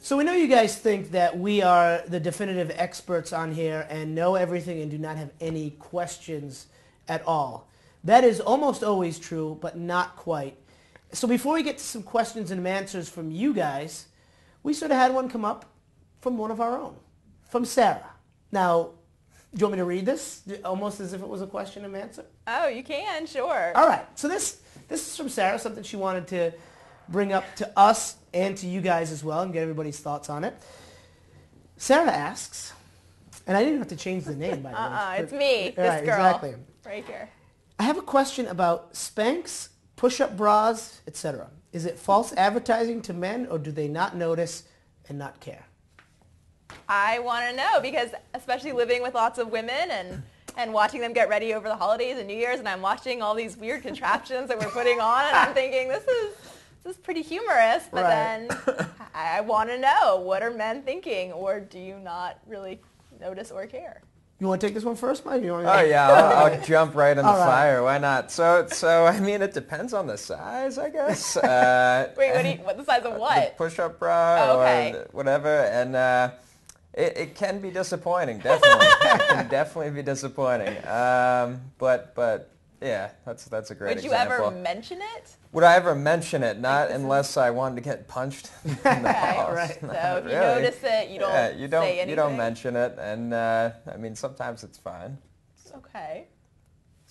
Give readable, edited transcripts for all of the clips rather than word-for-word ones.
So we know you guys think that we are the definitive experts on here and know everything and do not have any questions at all. That is almost always true, but not quite. So before we get to some questions and answers from you guys, we sort of had one come up from one of our own, from Sara. Now, do you want me to read this, almost as if it was a question and answer? Oh, you can, sure. All right. So this is from Sara, something she wanted to bring up to us and to you guys as well and get everybody's thoughts on it. Sara asks, and I didn't have to change the name, by the way. It's me, this right, girl, exactly. right here. I have a question about Spanx, push-up bras, etc. Is it false advertising to men, or do they not notice and not care? I want to know because especially living with lots of women and watching them get ready over the holidays and New Year's, and I'm watching all these weird contraptions that we're putting on, and I'm thinking this is pretty humorous, but Right. then I want to know, what are men thinking, or do you not really notice or care? You want to take this one first, Mike? Oh yeah, I'll jump right in the All right. fire. Why not? So I mean, it depends on the size, I guess. Wait, what the size of what? The push-up bra Oh, okay. or whatever, and it can be disappointing. Definitely, it can definitely be disappointing. But yeah, that's a great Would you example. ever mention it? Would I ever mention it? Not unless I wanted to get punched in the Okay, balls. right. Not So if you really. notice it, you don't say anything? You don't mention it, and I mean sometimes it's fine. Okay.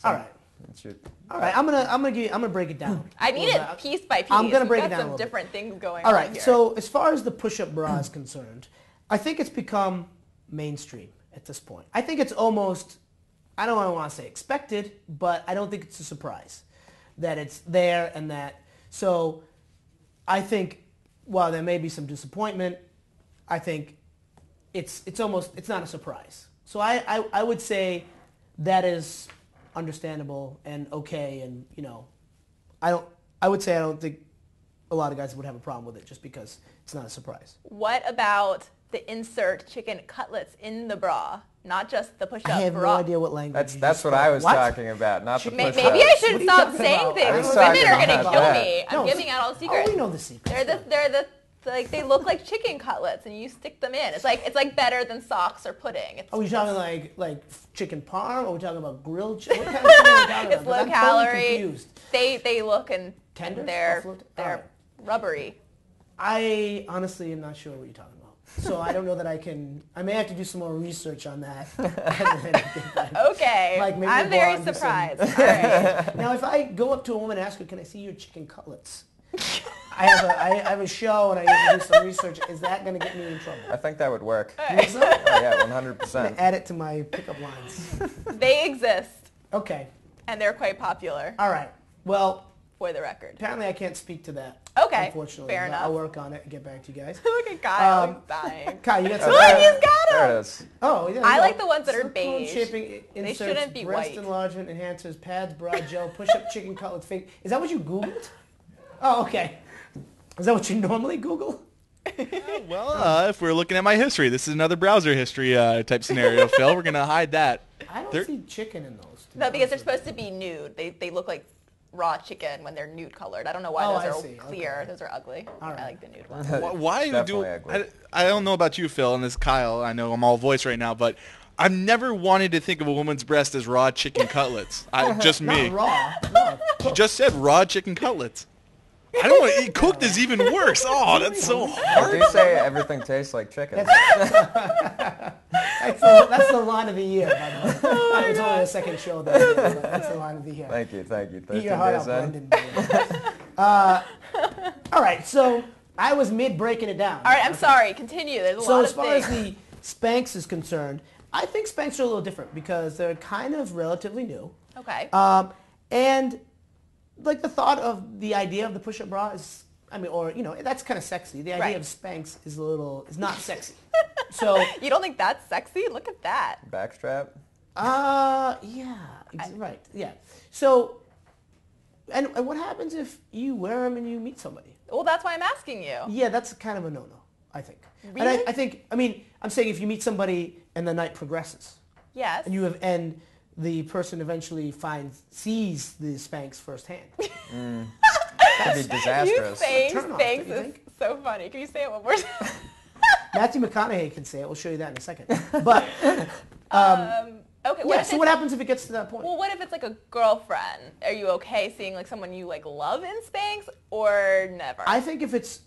All right. It's your, All right. I'm gonna break it down. I need it piece by piece. I'm gonna break We've it got down a some little bit. different things going All on right. here. So as far as the push-up bra is concerned, I think it's become mainstream at this point. I think it's almost, I don't want to say expected, but I don't think it's a surprise that it's there and that. So I think while there may be some disappointment, I think it's not a surprise. So I would say that is understandable and okay, and I would say I don't think a lot of guys would have a problem with it just because it's not a surprise. What about the insert chicken cutlets in the bra, not just the push-up bra? I have no idea what language. that's what I was talking about, not the Maybe push-ups. I What should are you stop talking saying about? things. I was Women are talking gonna about kill that. me. I'm No, giving out all the secrets. Oh, we know the secrets. Like they look like chicken cutlets, and you stick them in. It's like better than socks or pudding. Are we talking like chicken parm? Or are we talking about grilled chicken? What kind of chicken are we talking It's about? low I'm totally calorie. confused. They look and Tender? they're All right. rubbery. I honestly am not sure what you're talking about. So I don't know that I may have to do some more research on that. Okay, Like maybe I'm we'll go very on to some- surprised. All right. Now, if I go up to a woman and ask her, can I see your chicken cutlets? I have a show and I need to do some research. Is that going to get me in trouble? I think that would work. You think so? Oh yeah, I'm gonna 100%. add it to my pickup lines. They exist, Okay. and they're quite popular, All right. Well, for the record. apparently I can't speak to that. Okay, Unfortunately. fair but enough. I'll work on it and get back to you guys. Look at Kyle, Um, he's dying. Kai, you got some? Look, he's got There them. it is. Oh, yeah. I no. like the ones that are Silicone beige. shaping They inserts, shouldn't be breast white. enlargement enhancers, pads, bra gel, push-up chicken cutlets, fake. Is that what you Googled? Oh, okay. Is that what you normally Google? Well, if we're looking at my history, this is another browser history type scenario, Phil. We're going to hide that. I don't They're- see chicken in those. to be No, because they're honest with supposed to be nude. They look like raw chicken when they're nude colored. I don't know why Oh, those I are see. clear. Okay. All right. I like the nude ones. Why do Definitely ugly. I don't know about you, Phil, and this Kyle. I know I'm all voice right now, but I've never wanted to think of a woman's breast as raw chicken cutlets. Just you. me. Not raw. No. She just said raw chicken cutlets. I don't want to eat cooked is even worse. Oh, that's so I hard. do say everything tastes like chicken. That's the line of the year, by the way. It's only the second show. That's the line of the year. Thank you. Eat 13 your heart out, days in. Brendan. All right, so I was mid breaking it down. All right, I'm sorry. Continue. There's a So lot as of far things. as the Spanx is concerned, I think Spanx are a little different because they're kind of relatively new. Okay. And like the thought of the idea of the push-up bra is, I mean, or, you know, that's kind of sexy. The idea Right. of Spanx is not sexy. So, You don't think that's sexy? Look at that. Backstrap. yeah, right, yeah. So, and what happens if you wear them and you meet somebody? Well, that's why I'm asking you. Yeah, that's kind of a no-no, I think. Really? And I think, I mean, I'm saying if you meet somebody and the night progresses, Yes. and the person eventually sees the Spanx firsthand. Could be You disastrous. saying Turn off, Spanx don't you is think? so funny. Can you say it one more time? Matthew McConaughey can say it. We'll show you that in a second. But Okay. yeah. So what happens if it gets to that point? Well, what if it's like a girlfriend? Are you okay seeing like someone you like love in Spanx or never? I think if it's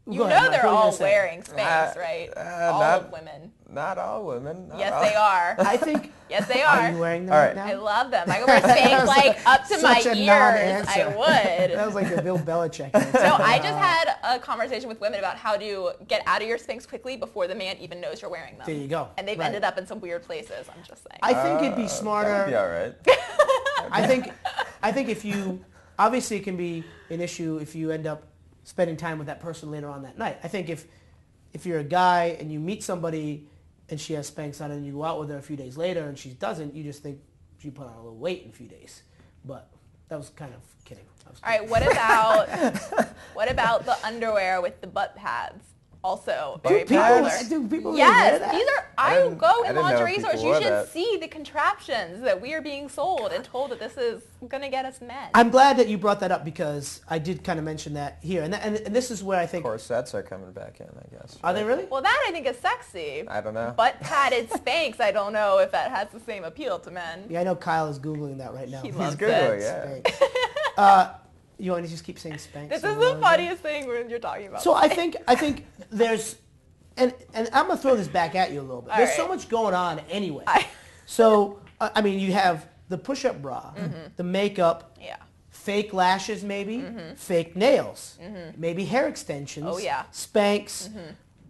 you go know ahead, Mike, they're what are you all gonna say? wearing Spanx, right? All of women. Not all women. Not Yes, all. they are. I think. Yes, they Are are. you wearing them All right right. now? I love them. I could wear Spanx like up to my Such a ears. non-answer. I would. That was like the Bill Belichick answer. No, I just had a conversation with women about how to get out of your Spanx quickly before the man even knows you're wearing them. There you go. And they've Right. ended up in some weird places. I'm just saying. I think it'd be That smarter. would be all right. I think if you obviously it can be an issue if you end up spending time with that person later on that night. I think if you're a guy and you meet somebody and she has Spanx on and you go out with her a few days later and she doesn't, you just think she put on a little weight in a few days. But that was kind of kidding. All right, what about the underwear with the butt pads? Also very popular. Do people really Yes, wear that? these are. I I didn't- go I in didn't know lingerie people stores. You wore should that. see the contraptions that we are being sold and told that this is gonna get us men. I'm glad that you brought that up because I did kind of mention that here. And this is where I think... Corsets are coming back in, I guess. Are they really? Well, that I think is sexy. I don't know. Butt padded Spanx. I don't know if that has the same appeal to men. Yeah, I know Kyle is Googling that right now. He He's loves Googling, it. yeah. Spanx. You want to just keep saying Spanx? This over is and the over again? funniest thing when you're talking about. So Spanx. I think there's, and I'm gonna throw this back at you a little bit. All There's right. so much going on anyway. So I mean, you have the push-up bra, the makeup, Yeah. fake lashes maybe, fake nails, maybe hair extensions. Oh, yeah. Spanx.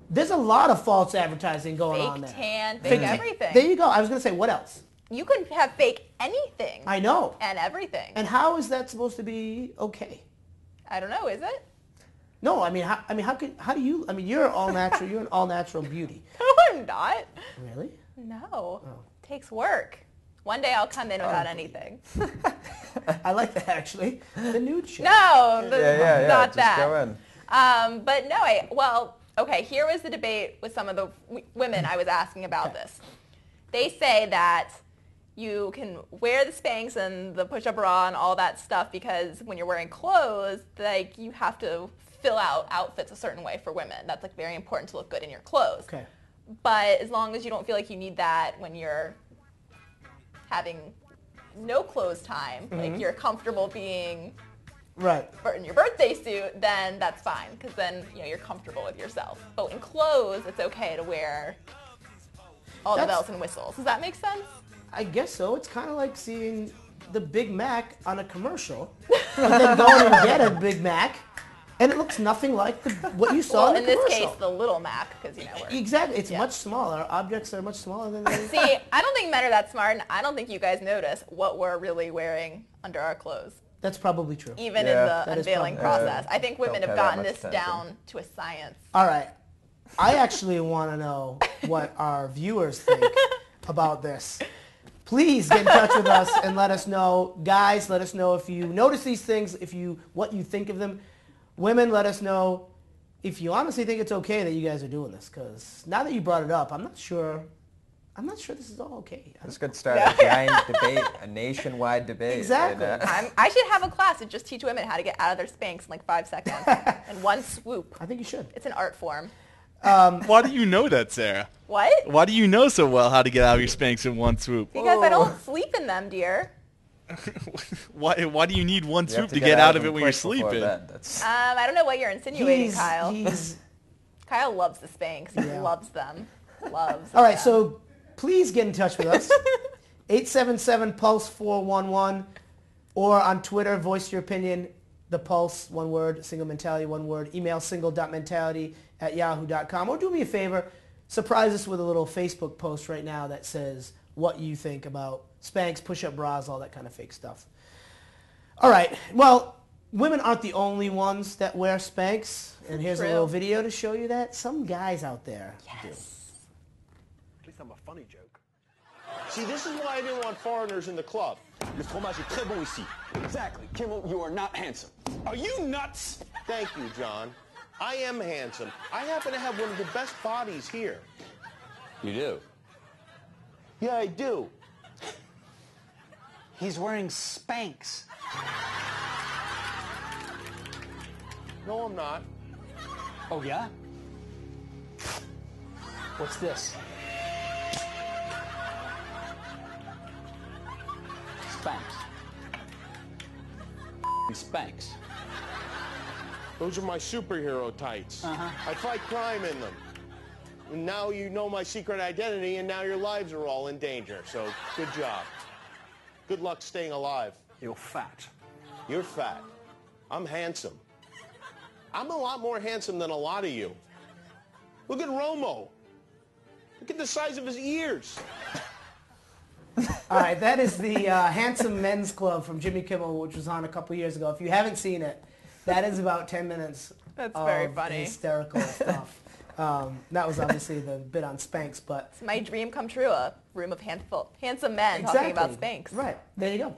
There's a lot of false advertising going on Fake there. tan, fake everything. There you go. I was gonna say what else? You can have fake anything I know. and everything. And how is that supposed to be okay? I don't know, is it? No, I mean, how do you? I mean, you're all natural. You're an all natural beauty. No, I'm not. Really? No. Oh. Takes work. One day I'll come in without anything. I like that actually. The nude shit. No, Yeah. not Just that. go in. But no, okay, here was the debate with some of the women I was asking about this. They say that you can wear the Spanx and the push-up bra and all that stuff because when you're wearing clothes, like you have to fill out outfits a certain way for women. That's like very important to look good in your clothes. Okay. But as long as you don't feel like you need that when you're having no clothes time, like you're comfortable being Right. in your birthday suit, then that's fine because then you're comfortable with yourself. But in clothes, it's okay to wear all the That's- bells and whistles. Does that make sense? I guess so. It's kind of like seeing the Big Mac on a commercial, and then going and get a Big Mac, and it looks nothing like what you saw Well, in in the this commercial. case, the little Mac, because we're... Exactly. It's Yeah. much smaller. Objects are much smaller than they. See, I don't think men are that smart, and I don't think you guys notice what we're really wearing under our clothes, That's probably true. even Yeah. in the That is unveiling probably- process. I think women Don't have pay that gotten much this attention. down to a science. All right. I actually want to know what our viewers think about this. Please get in touch with us and let us know. Guys, let us know if you notice these things, what you think of them. Women, let us know if you honestly think it's okay that you guys are doing this. Because now that you brought it up, I'm not sure this is all okay. This could start a giant debate, a nationwide debate. Exactly. I should have a class to just teach women how to get out of their Spanx in like 5 seconds in one swoop. I think you should. It's an art form. Why do you know that, Sarah? What? Why do you know so well how to get out of your Spanx in one swoop? Because I don't sleep in them, dear. Why do you need one You have swoop to get out of it when you're quick before sleeping? bed. That's I don't know what you're insinuating, Kyle. He's Kyle loves the Spanx. He Yeah. loves them. Loves All right, them. so please get in touch with us. 877-PULSE-411 or on Twitter, voice your opinion. The Pulse, one word, single mentality, one word. Email single.mentality@yahoo.com. Or do me a favor, surprise us with a little Facebook post right now that says what you think about Spanx, push-up bras, all that kind of fake stuff. All right, well, women aren't the only ones that wear Spanx. And here's True. a little video to show you that. Some guys out there do. At least I'm a funny joke. See, this is why I didn't want foreigners in the club. Le fromage est très bon ici. Exactly. Kimmel, you are not handsome. Are you nuts? Thank you, John. I am handsome. I happen to have one of the best bodies here. You do? Yeah, I do. He's wearing Spanx. No, I'm not. Oh, yeah? What's this? Spanx. Spanx. Those are my superhero tights. I fight crime in them. And now you know my secret identity, and now your lives are all in danger. So, good job. Good luck staying alive. You're fat. You're fat. I'm handsome. I'm a lot more handsome than a lot of you. Look at Romo. Look at the size of his ears. All right, that is the Handsome Men's Club from Jimmy Kimmel, which was on a couple years ago. If you haven't seen it, that is about 10 minutes That's of very funny. hysterical stuff. That was obviously the bit on Spanx, but It's my dream come true, a room of handsome men talking about Spanx. Right, there you go.